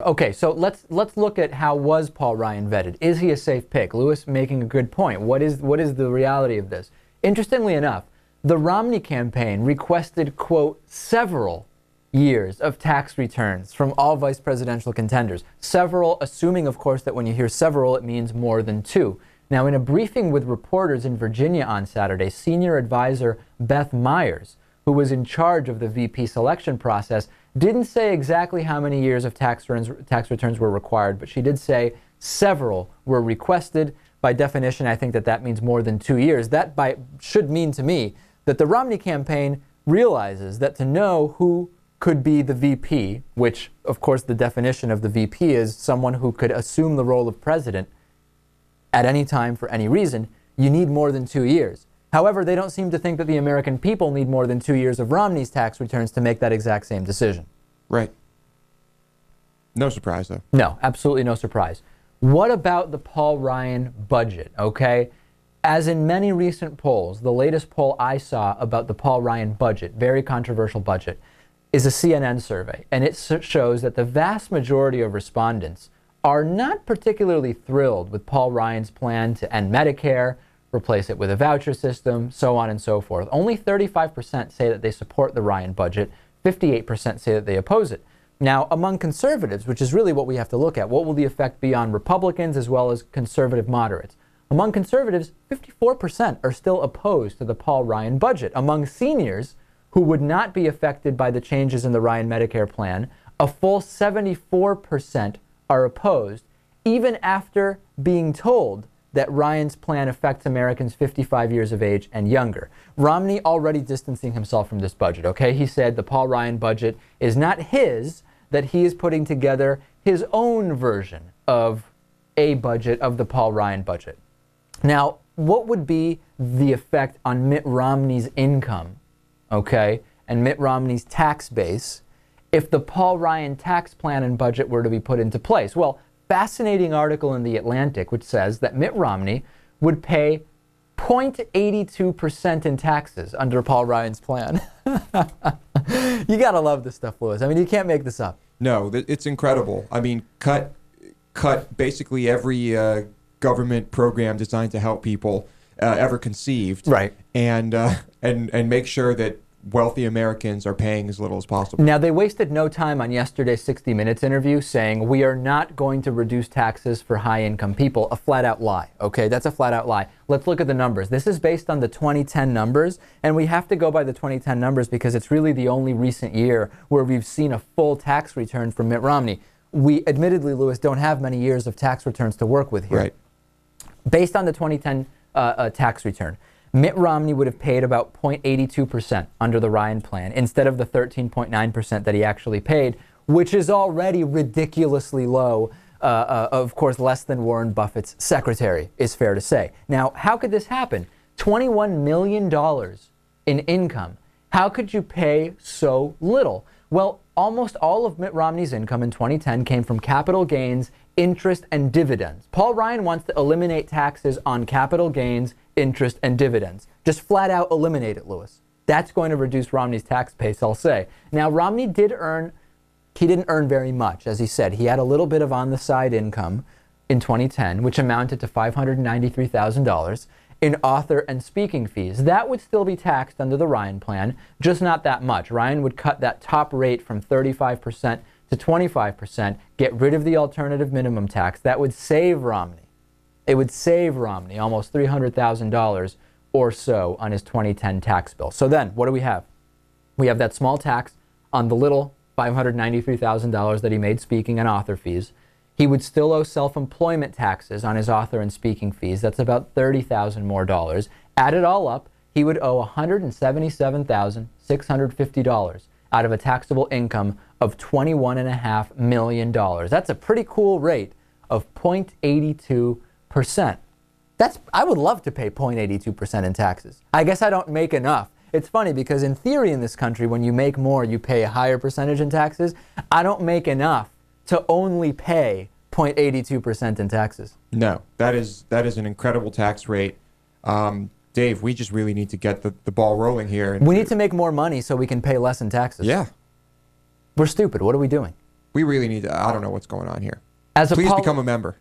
Okay, so let's look at how was Paul Ryan vetted. Is he a safe pick? Lewis making a good point. What is the reality of this? Interestingly enough, the Romney campaign requested, quote, several years of tax returns from all vice presidential contenders. Several, assuming, of course, that when you hear several, it means more than two. Now, in a briefing with reporters in Virginia on Saturday, senior advisor Beth Myers, who was in charge of the VP selection process, didn't say exactly how many years of tax returns were required, but she did say several were requested. By definition, I think that means more than 2 years. That should mean to me that the Romney campaign realizes that to know who could be the VP, which, of course, the definition of the VP is someone who could assume the role of president at any time for any reason, you need more than 2 years. However, they don't seem to think that the American people need more than 2 years of Romney's tax returns to make that exact same decision. Right. No surprise, though. No, absolutely no surprise. What about the Paul Ryan budget, okay? As in many recent polls, the latest poll I saw about the Paul Ryan budget, very controversial budget, is a CNN survey, and it shows that the vast majority of respondents are not particularly thrilled with Paul Ryan's plan to end Medicare, replace it with a voucher system, so on and so forth. Only 35% say that they support the Ryan budget, 58% say that they oppose it. Now, among conservatives, which is really what we have to look at, what will the effect be on Republicans as well as conservative moderates? Among conservatives, 54% are still opposed to the Paul Ryan budget. Among seniors, who would not be affected by the changes in the Ryan Medicare plan, a full 74% are opposed, even after being told that Ryan's plan affects Americans 55 years of age and younger. Romney already distancing himself from this budget, okay? He said the Paul Ryan budget is not his, that he is putting together his own version of a budget, of the Paul Ryan budget. Now, what would be the effect on Mitt Romney's income, okay, and Mitt Romney's tax base if the Paul Ryan tax plan and budget were to be put into place? Well, fascinating article in The Atlantic which says that Mitt Romney would pay 0.82% in taxes under Paul Ryan's plan. You gotta love this stuff, Lewis. I mean, you can't make this up. No, it's incredible. I mean, cut basically every government program designed to help people ever conceived, right? And make sure that wealthy Americans are paying as little as possible. Now, they wasted no time on yesterday's 60 Minutes interview saying we are not going to reduce taxes for high-income people. A flat-out lie, okay? That's a flat-out lie. Let's look at the numbers. This is based on the 2010 numbers, and we have to go by the 2010 numbers because it's really the only recent year where we've seen a full tax return from Mitt Romney. We, admittedly, Lewis, don't have many years of tax returns to work with here. Right. Based on the 2010 tax return, Mitt Romney would have paid about 0.82% under the Ryan plan instead of the 13.9% that he actually paid, which is already ridiculously low, of course, less than Warren Buffett's secretary, is fair to say. Now, how could this happen? $21 million in income. How could you pay so little? Well, almost all of Mitt Romney's income in 2010 came from capital gains, interest, and dividends. Paul Ryan wants to eliminate taxes on capital gains, interest, and dividends. Just flat out eliminate it, Lewis. That's going to reduce Romney's tax base, I'll say. Now, Romney didn't earn very much, as he said. He had a little bit of on-the-side income in 2010, which amounted to $593,000 in author and speaking fees. That would still be taxed under the Ryan plan, just not that much. Ryan would cut that top rate from 35% to 25%, get rid of the alternative minimum tax. That would save Romney. It would save Romney almost $300,000 or so on his 2010 tax bill. So then, what do we have? We have that small tax on the little $593,000 that he made speaking and author fees. He would still owe self-employment taxes on his author and speaking fees. That's about $30,000 more dollars. Add it all up, he would owe $177,650 out of a taxable income of $21.5 million. That's a pretty cool rate of 0.82%. I would love to pay 0.82% in taxes. I guess I don't make enough. It's funny because in theory in this country, when you make more, you pay a higher percentage in taxes. I don't make enough to only pay 0.82% in taxes. No, that is an incredible tax rate. Dave, we just really need to get the ball rolling here. We need to make more money so we can pay less in taxes. Yeah. We're stupid. What are we doing? We really need to. I don't know what's going on here. As a Please become a member.